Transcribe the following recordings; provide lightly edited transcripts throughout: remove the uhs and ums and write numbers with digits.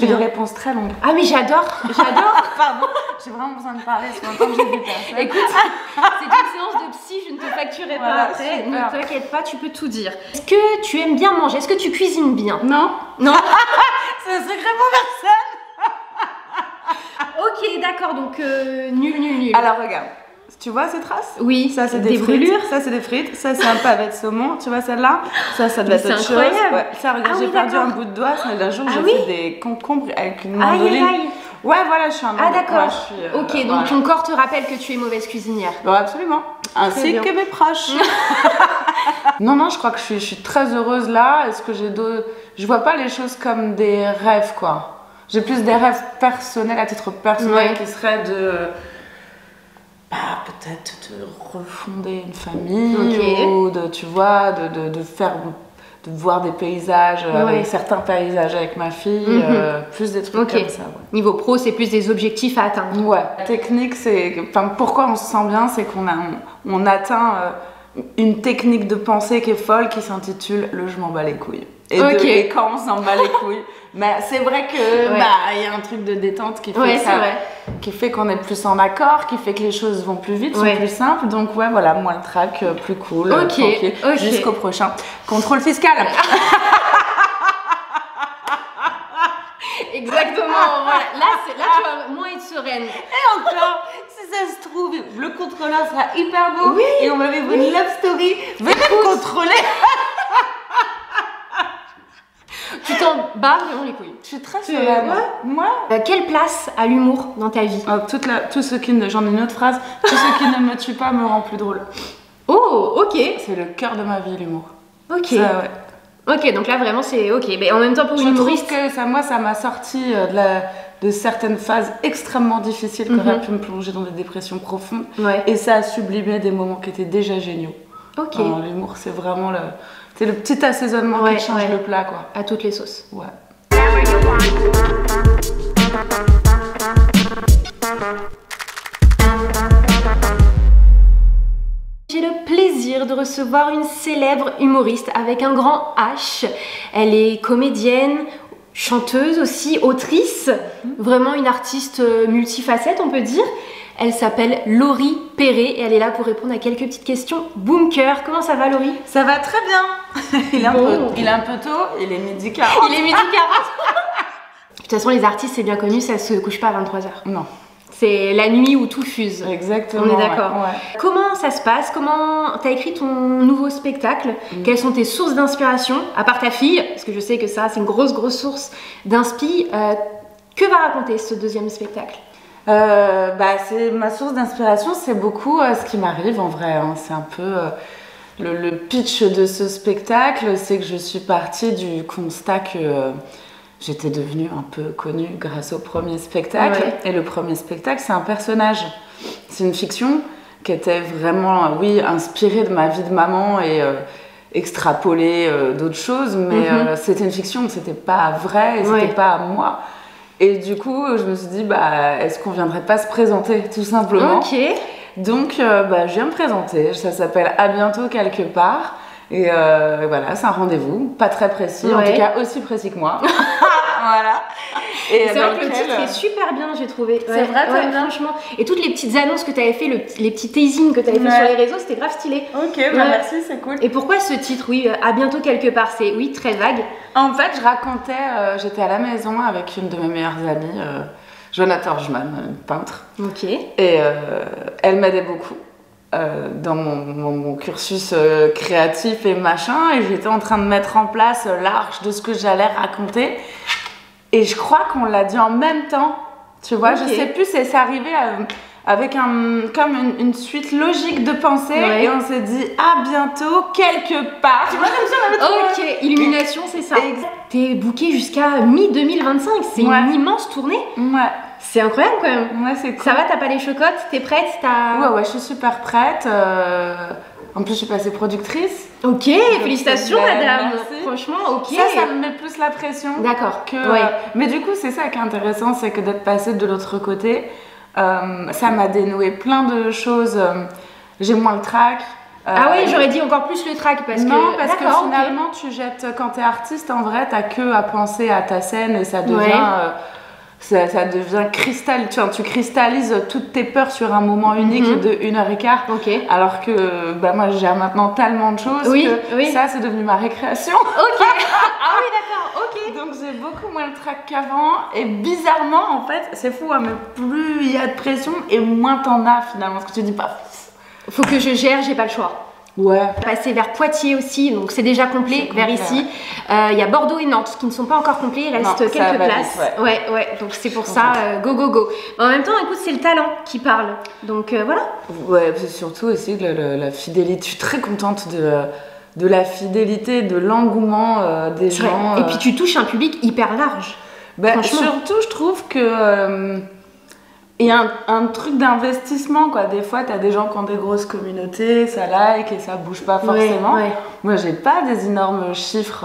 fais des réponses très longues. Ah mais j'adore. Pardon, j'ai vraiment besoin de parler, c'est longtemps que j'ai vu personne. Écoute, c'est une séance de psy, je ne te facturerai pas Voilà, après. super. Ne t'inquiète pas, tu peux tout dire. Est-ce que tu aimes bien manger? Est-ce que tu cuisines bien? Non. Non. C'est un secret pour personne. Ok, d'accord, donc nul. Alors regarde, tu vois ces traces? Oui, Ça c'est des frites. brûlures. Ça c'est des frites. Ça c'est un pavé de saumon. Tu vois celle-là? Ça doit Mais être c'est autre chose. incroyable. Ouais. Ça regarde, Ah j'ai oui, perdu d'accord. un bout de doigt. C'est un jour Ah j'ai oui fait des concombres avec une Aïe, mandoline. aïe, aïe. Ouais, voilà, je suis un Ah d'accord. Ok, donc voilà. ton corps te rappelle que tu es mauvaise cuisinière. Bon, absolument. Ainsi bien. que mes proches. Non, je crois que je suis très heureuse là. Est-ce que j'ai d'autres... Je vois pas les choses comme des rêves, quoi. J'ai plus des rêves personnels, à titre personnel, Ouais. qui seraient de... peut-être de refonder une famille, Ok. ou de, tu vois, de faire... de voir des paysages, Ouais. avec certains paysages avec ma fille, plus des trucs Ok. comme ça, ouais. Niveau pro, c'est plus des objectifs à atteindre. Ouais, la technique, c'est. Enfin, pourquoi on se sent bien, c'est on atteint une technique de pensée qui est folle qui s'intitule le je m'en bats les couilles. Et quand on s'en bat les couilles, mais c'est vrai que Ouais. il y a un truc de détente qui fait Ouais, que c'est ça, vrai. qui fait qu'on est plus en accord, qui fait que les choses vont plus vite, Ouais. sont plus simples. Donc ouais, voilà, moins le trac, plus cool, Ok, tranquille, ok. jusqu'au prochain contrôle fiscal. Exactement, voilà. Là, tu vas moins être sereine. Et encore, si ça se trouve, le contrôleur sera hyper beau Oui. et on va vivre une love story. Venez me contrôler. Tu t'en bats vraiment les couilles. Je suis très Tu- sereine. ouais. Moi, Quelle place a l'humour dans ta vie? tout ce qui ne, j'en ai une autre phrase, tout ce qui ne me tue pas me rend plus drôle. Oh, ok. C'est le cœur de ma vie, l'humour. Ok. Ça, ouais. Ok, donc là vraiment c'est ok. Mais en même temps pour Je une trouve humoriste. que ça m'a sorti de certaines phases extrêmement difficiles qui auraient pu me plonger dans des dépressions profondes. Ouais. Et ça a sublimé des moments qui étaient déjà géniaux. Ok. Alors, l'humour, c'est vraiment c'est le petit assaisonnement Ouais, qui change ouais. le plat, quoi. À toutes les sauces. Ouais. J'ai le plaisir de recevoir une célèbre humoriste avec un grand H. Elle est comédienne, chanteuse aussi, autrice, vraiment une artiste multifacette on peut dire. Elle s'appelle Laurie Perret et elle est là pour répondre à quelques petites questions. Boom cœur, comment ça va Laurie? Ça va très bien. Il est un peu tôt, il est midi 40. Il est midi 40. De toute façon les artistes c'est bien connu, ça se couche pas à 23h. Non. C'est la nuit où tout fuse. Exactement. On est d'accord. Ouais. Comment ça se passe? Comment t'as écrit ton nouveau spectacle? Quelles sont tes sources d'inspiration? À part ta fille, parce que je sais que ça c'est une grosse source d'inspi. Que va raconter ce deuxième spectacle? C'est ma source d'inspiration, c'est beaucoup ce qui m'arrive en vrai. Hein. C'est un peu le pitch de ce spectacle, c'est que je suis partie du constat que j'étais devenue un peu connue grâce au premier spectacle. Ouais. Et le premier spectacle, c'est un personnage. C'est une fiction qui était vraiment, inspirée de ma vie de maman et extrapolée d'autres choses. Mais c'était une fiction, c'était pas vrai et c'était pas moi. Et du coup, je me suis dit, est-ce qu'on viendrait pas se présenter, tout simplement? Ok. Donc, je viens me présenter. Ça s'appelle À bientôt quelque part. Et voilà, c'est un rendez-vous, pas très précis, en tout cas aussi précis que moi. Voilà. Et C'est vrai que le titre est super bien, j'ai trouvé. C'est vrai, t'aimes bien? franchement. Et toutes les petites annonces que tu avais fait, les petits teasings que tu avais fait sur les réseaux, c'était grave stylé. Ok, merci, c'est cool. Et pourquoi ce titre, À bientôt quelque part? C'est, très vague. En fait, je racontais, j'étais à la maison avec une de mes meilleures amies, Jonathan Orgeman, une peintre. Ok. Et elle m'aidait beaucoup dans mon cursus créatif et machin. Et j'étais en train de mettre en place l'arche de ce que j'allais raconter. Et je crois qu'on l'a dit en même temps. Tu vois, je sais plus, c'est arrivé avec comme une suite logique de pensée. Ouais. Et on s'est dit à bientôt quelque part. Tu vois, comme ça, on avait trouvé. Ok, Illumination, c'est ça. Exact. T'es booké jusqu'à mi-2025, c'est une immense tournée. Ouais. C'est incroyable quand même. Ouais, c'est cool. Ça va, t'as pas les chocottes? T'es prête? Ouais, je suis super prête. En plus, je suis passée productrice. Ok, félicitations madame. Merci. Franchement, ok. Ça me met plus la pression. D'accord. Que, Ouais. Mais du coup, c'est ça qui est intéressant, c'est que d'être passée de l'autre côté, ça m'a dénoué plein de choses. J'ai moins le trac, Ah oui, j'aurais dit encore plus le track parce non, que... parce que finalement, tu jettes, quand t'es artiste, en vrai, t'as que à penser à ta scène et ça devient... Ça devient tu cristallises toutes tes peurs sur un moment unique de 1h15. Alors que moi je gère maintenant tellement de choses que ça c'est devenu ma récréation. Ah oui, d'accord, Donc j'ai beaucoup moins le trac qu'avant et bizarrement en fait, c'est fou, hein, mais plus il y a de pression et moins t'en as finalement. Parce que tu te dis pas. Faut que je gère, j'ai pas le choix. Passer vers Poitiers aussi, donc c'est déjà complet, vers ici. Il y a Bordeaux et Nantes qui ne sont pas encore complets, il reste quelques places. Donc c'est pour ça, go. En même temps, écoute, c'est le talent qui parle, donc voilà. Ouais, c'est surtout aussi la fidélité. Je suis très contente de la fidélité, de l'engouement des gens. Et puis tu touches un public hyper large. Surtout, je trouve que... il y a un truc d'investissement, quoi. Des fois, t'as des gens qui ont des grosses communautés, ça like et ça bouge pas forcément. Moi, j'ai pas des énormes chiffres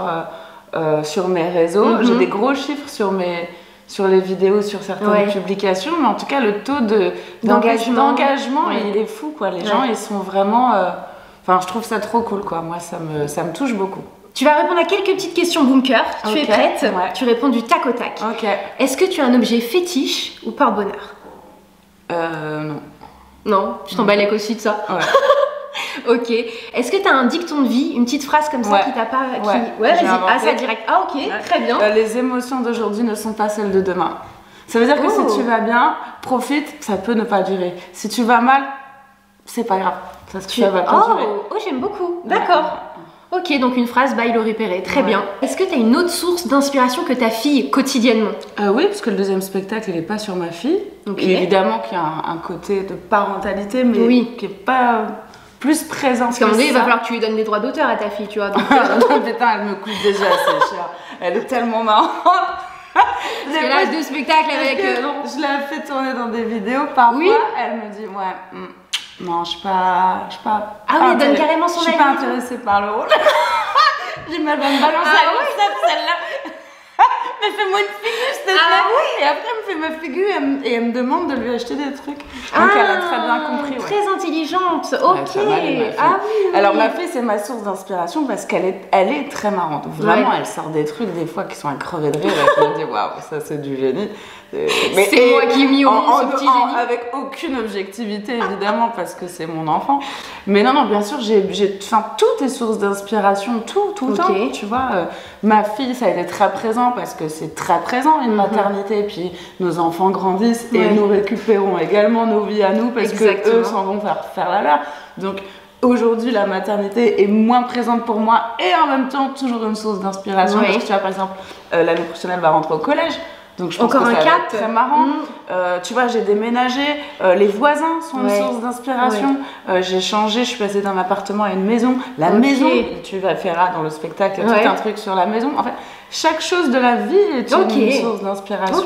sur mes réseaux. J'ai des gros chiffres sur les vidéos, sur certaines publications, mais en tout cas, le taux d'engagement, il est fou, quoi. Les gens, ils sont vraiment... je trouve ça trop cool, quoi. Moi, ça me touche beaucoup. Tu vas répondre à quelques petites questions bunker. Tu es prête? Tu réponds du tac au tac. Est-ce que tu as un objet fétiche ou porte-bonheur? Non. Non, tu t'en balèques aussi de ça. Ok. Est-ce que tu as un dicton de vie, une petite phrase comme ça qui t'a pas... vas-y. Ah, ça direct. Ah, ok, très bien. Les émotions d'aujourd'hui ne sont pas celles de demain. Ça veut dire que si tu vas bien, profite, ça peut ne pas durer. Si tu vas mal, c'est pas grave. Ça va pas durer. Oh, j'aime beaucoup. D'accord. Ok, donc une phrase by Laurie Perret, très bien. Est-ce que tu as une autre source d'inspiration que ta fille quotidiennement? Oui, parce que le deuxième spectacle, il n'est pas sur ma fille. Et évidemment qu'il y a un côté de parentalité, mais qui n'est pas plus présent. Parce qu'à un moment donné, il va falloir que tu lui donnes des droits d'auteur à ta fille, tu vois. Donc... Putain, elle me coûte déjà assez cher. Elle est tellement marrante. Parce que là, deux spectacles avec... Je la fais tourner dans des vidéos, parfois, elle me dit, non, je suis pas. Ah oui, elle donne carrément son avis. Je suis pas intéressée par le rôle. J'ai mal à me balancer à l'ONCEP, celle-là. Mais fais-moi une figure, s'il te plaît. Et après, elle me fait ma figure et elle me demande de lui acheter des trucs. Donc elle a très bien compris. Très intelligente. Ok. Alors ma fille, c'est ma source d'inspiration parce qu'elle est très marrante. Vraiment, elle sort des trucs des fois qui sont à crever de rire. Et je me dis, waouh, ça c'est du génie. C'est moi qui ai mis au monde ce petit génie. Avec aucune objectivité, évidemment, parce que c'est mon enfant. Mais non, bien sûr, tout est source d'inspiration, tout le temps. Tu vois, ma fille, ça a été très présent parce que c'est très présent une maternité. Puis nos enfants grandissent et nous récupérons également nos vies à nous parce que eux s'en vont faire la leur. Donc aujourd'hui, la maternité est moins présente pour moi et en même temps toujours une source d'inspiration. Parce que tu vois, par exemple, l'année prochaine, elle va rentrer au collège. Donc je pense que ça va être très marrant. Tu vois, j'ai déménagé, les voisins sont une source d'inspiration. J'ai changé, je suis passée d'un appartement à une maison. La maison, tu vas faire dans le spectacle tout un truc sur la maison. En fait, chaque chose de la vie est une source d'inspiration.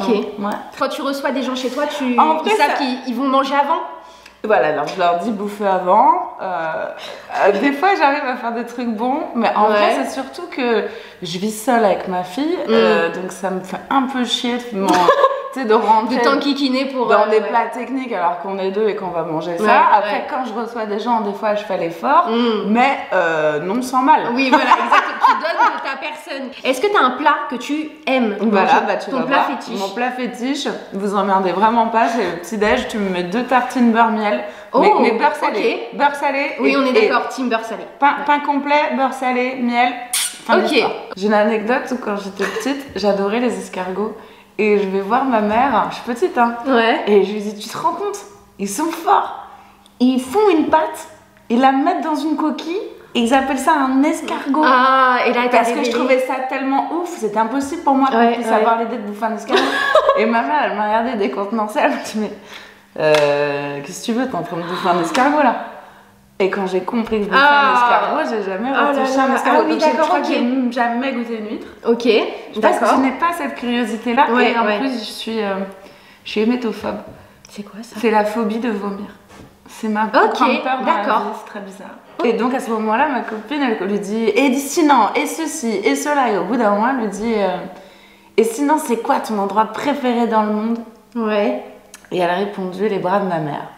Quand tu reçois des gens chez toi, ils savent qu'ils vont manger avant? Voilà, alors je leur dis bouffer avant. Des fois, j'arrive à faire des trucs bons, mais en vrai, c'est surtout que je vis seule avec ma fille, donc ça me fait un peu chier de rentrer de t'enquiquiner pour dans des plats techniques alors qu'on est deux et qu'on va manger ça. Après, quand je reçois des gens, des fois, je fais l'effort, mais non sans mal. Oui, voilà, exactement. Tu donnes de ta personne. Est-ce que tu as un plat que tu aimes? Voilà, tu ton vas plat voir. fétiche. Mon plat fétiche, vous emmerdez vraiment pas, c'est le petit-déj, tu me mets 2 tartines beurre-miel, mais beurre salé. Beurre salé. Oui, on est d'accord, team beurre salé. Pain complet, beurre salé, miel. J'ai une anecdote où quand j'étais petite, j'adorais les escargots. Et je vais voir ma mère, je suis petite, hein. Et je lui dis, tu te rends compte? Ils sont forts. Ils font une pâte, ils la mettent dans une coquille, et ils appellent ça un escargot. Et là, parce que je trouvais ça tellement ouf, c'était impossible pour moi qu'on puisse avoir l'idée de bouffer un escargot. Et ma mère, elle m'a regardé décontenancée, elle m'a dit, mais qu'est-ce que tu veux, t'es en train de bouffer un escargot là? Et quand j'ai compris que je bouffais un escargot, j'ai jamais retouché un escargot. Donc je crois que j'ai jamais goûté une huître. Parce que je n'ai pas cette curiosité-là. Et en plus, je suis hémétophobe. C'est quoi ça? C'est la phobie de vomir. C'est ma plus grande peur dans la vie, c'est très bizarre. Et donc à ce moment-là, ma copine, elle lui dit, et sinon, et ceci, et cela. Et au bout d'un moment, elle lui dit, et sinon, c'est quoi ton endroit préféré dans le monde? Et elle a répondu, les bras de ma mère.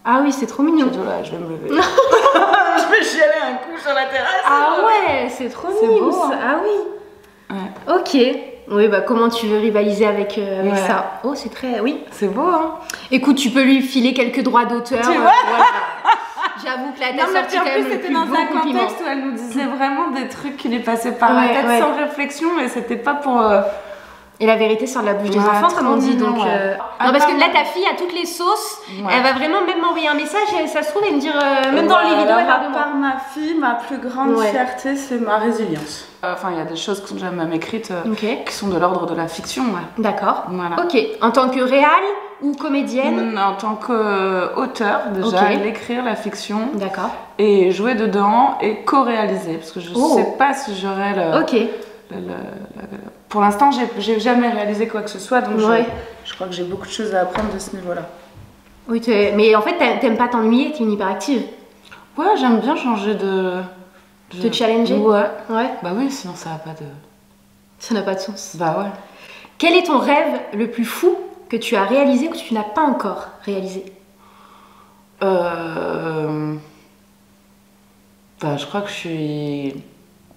Ah oui, c'est trop mignon. J'ai dit, là, je vais me lever. Je vais chialer un coup sur la terrasse. Ah ouais, c'est trop mignon. beau, hein. Ah oui. Ouais. Ok. Oui, bah comment tu veux rivaliser avec Ouais. ça? Oh, c'est très... Oui. C'est beau, hein. Écoute, tu peux lui filer quelques droits d'auteur. Tu vois voilà. J'avoue que là, t'as Non, mais sorti puis en quand même plus, le c'était plus dans beau un compliment. contexte où elle nous disait vraiment des trucs qui lui passaient par la Ouais, tête ouais. sans réflexion, et c'était pas pour... Et la vérité sort de la bouche des Ouais, enfants, trop comme on dit. mignon, Donc, ouais. Non, parce que là, ta fille a toutes les sauces. Ouais. Elle va vraiment même m'envoyer un message et ça se trouve, elle me dire, même dans les vidéos, elle alors, parle de à moi. part ma fille, ma plus grande Ouais. fierté, c'est ma résilience. Enfin, il y a des choses qui sont déjà même écrites Ok. qui sont de l'ordre de la fiction, ouais. D'accord. Voilà. Ok. En tant que réal ou comédienne? En tant qu'auteur, déjà, Ok. l'écrire, la fiction, D'accord. et jouer dedans et co-réaliser. Parce que je Oh. sais pas si j'aurais le... Ok. Pour l'instant, j'ai jamais réalisé quoi que ce soit, donc Ouais. je crois que j'ai beaucoup de choses à apprendre de ce niveau-là. Oui, mais en fait, t'aimes pas t'ennuyer, t'es une hyperactive. Ouais, j'aime bien changer de... Te challenger? Ouais. Ouais. Bah oui, sinon ça a pas de... Ça n'a pas de sens. Bah ouais. Quel est ton rêve le plus fou que tu as réalisé ou que tu n'as pas encore réalisé? Bah, je crois que je suis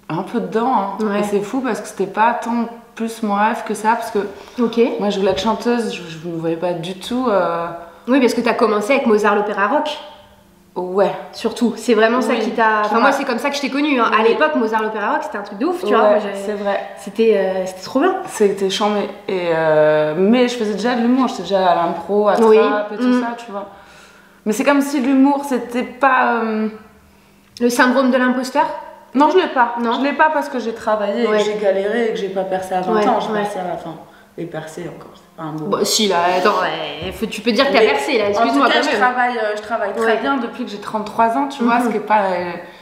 un peu dedans. Hein. Ouais. Et c'est fou parce que c'était pas tant plus mon rêve que ça. Parce que Ok. moi, je voulais être chanteuse, je me voyais pas du tout. Oui, parce que t'as commencé avec Mozart l'opéra rock. Ouais. Surtout, c'est vraiment ça Oui, qui t'a. qui Enfin, m'a- moi, c'est comme ça que je t'ai connue. Hein. À Oui. l'époque, Mozart l'opéra rock, c'était un truc de ouf, tu vois. Ouais, Moi, c'est vrai. c'était trop bien. C'était chambé. Et mais je faisais déjà de l'humour, j'étais déjà à l'impro, à Oui. trap et tout Mm. ça, tu vois. Mais c'est comme si l'humour, c'était pas. Le syndrome de l'imposteur. Non, je l'ai pas. Non. Je l'ai pas parce que j'ai travaillé, Ouais. et que j'ai galéré et que j'ai pas percé à 20 Ouais, ans. J'ai ouais. percé à la fin. Et percé encore, c'est pas un mot. Bon, si, là, attends, tu peux dire que t'as Mais percé, là, En excuse-moi tout cas, quand même. je travaille très Ouais. bien depuis que j'ai 33 ans, tu vois, Mhm. ce qui est pas...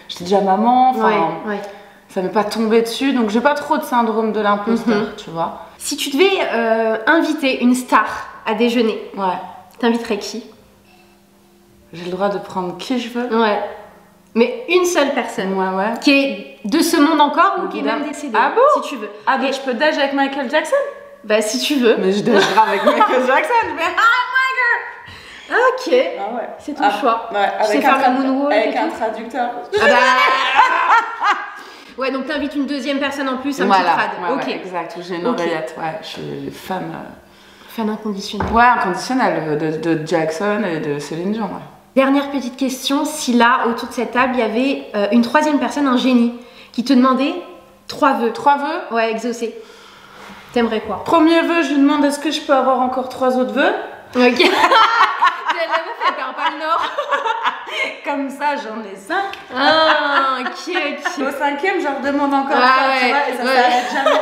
j'étais déjà maman, enfin, Ouais. ça m'est pas tombé dessus, donc j'ai pas trop de syndrome de l'imposteur, Mhm. tu vois. Si tu devais inviter une star à déjeuner, Ouais. t'inviterais qui? J'ai le droit de prendre qui je veux. Ouais. Mais une seule personne. Ouais, ouais. Qui est de ce monde encore ou qui est Évidemment. même décédée. Ah bon? Si tu veux. Ah, donc je peux dage avec Michael Jackson? Bah, si tu veux. Mais je dagerai avec Michael Jackson, mais... Ah, ok. Ah ouais. C'est ton choix. Ouais, Tu sais avec faire le moonwalk avec et un tout traducteur. Ah bah... Ouais, donc t'invites une deuxième personne en plus, un petit trad. ouais, Ok. ouais, exact, j'ai une Ok. oreillette, ouais, je suis fan... Fan inconditionnel. Ouais, inconditionnel de Jackson et de Céline Dion, ouais. Dernière petite question, si là, autour de cette table, il y avait une troisième personne, un génie, qui te demandait 3 vœux. 3 vœux. Ouais, exaucés. T'aimerais quoi? Premier vœu, je lui demande est-ce que je peux avoir encore 3 autres vœux? Ok. La meuf, elle perd pas le nord. Comme ça, j'en ai 5. Ah, ok. Au 5e, je leur demande encore Ah 3, tu ouais, vois, et ça ouais. s'arrête jamais.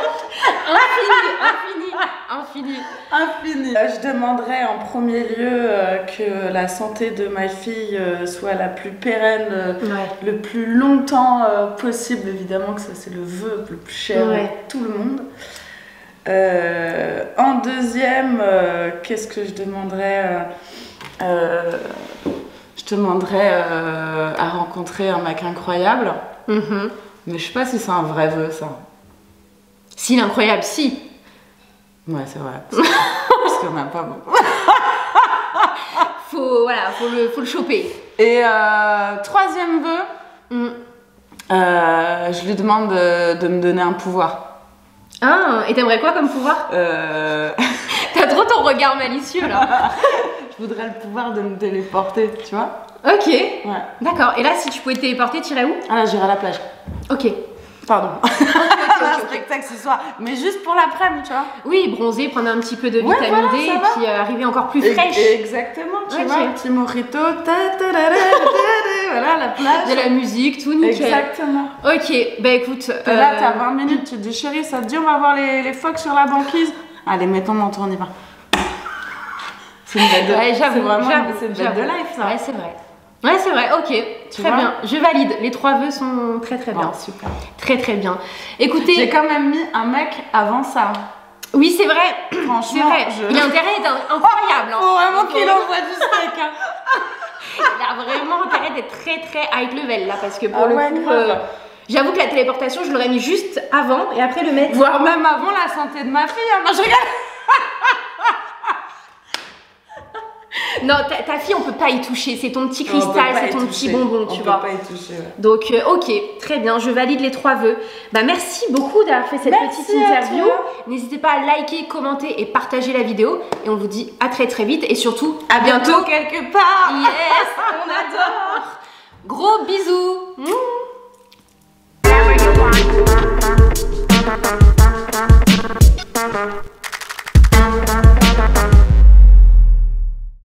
Infini. Infini. Je demanderais en premier lieu que la santé de ma fille soit la plus pérenne, Ouais. le plus longtemps possible, évidemment que ça c'est le vœu le plus cher Ouais. de tout le monde. En deuxième, qu'est-ce que je demanderais Je demanderais à rencontrer un mec incroyable, Mhm. mais je sais pas si c'est un vrai vœu ça. Si, l'incroyable, si. Ouais, c'est vrai. Parce qu'il y en a pas beaucoup. Faut le choper. Et troisième vœu, Mm. je lui demande de me donner un pouvoir. Ah, et t'aimerais quoi comme pouvoir? T'as trop ton regard malicieux là. Je voudrais le pouvoir de me téléporter, tu vois. Ok, Ouais. d'accord. Et là, si tu pouvais te téléporter, t'irais où? Ah là, j'irai à la plage. Ok. Pardon. Ok. Un spectacle ce soir, mais juste pour l'après-midi, tu vois. Oui, bronzer, prendre un petit peu de Ouais, vitamine voilà, D ça et va. puis arriver encore plus Et- fraîche. Exactement, tu Ok. vois. Un petit mojito, voilà, la plage. De la musique, tout nickel. Exactement. Ok, bah écoute. T'es là, t'as 20 minutes, tu te dis chérie, ça te dit on va voir les phoques sur la banquise. Allez, mettons mon tour, on y va. C'est une bête de Ouais, j'avoue, c'est vraiment j'avoue, c'est une bête de life, ça. Ouais, c'est vrai. Ouais, c'est vrai, ok. Tu Très vois bien. Je valide. Les 3 vœux sont très très bien. Ah, super. Très très bien. Écoutez. J'ai quand même mis un mec avant ça. Oui, c'est vrai. Franchement, C'est vrai. Il a intérêt d'être incroyable. Hein. Faut vraiment qu'il Donc, envoie du steak. Hein. il a vraiment intérêt d'être très très high level là parce que pour Ah le ouais, coup, grave. j'avoue que la téléportation, je l'aurais mis juste avant et après le mettre. Voire même avant la santé de ma fille. Hein. Non, je rigole. Non, ta fille, on peut pas y toucher. C'est ton petit cristal, c'est ton petit bonbon, tu vois. On peut pas y toucher. Ouais. Donc, ok, très bien. Je valide les 3 vœux. Bah, merci beaucoup d'avoir fait cette petite interview. N'hésitez pas à liker, commenter et partager la vidéo. Et on vous dit à très très vite. Et surtout, à bientôt quelque part. Yes, on adore. Gros bisous.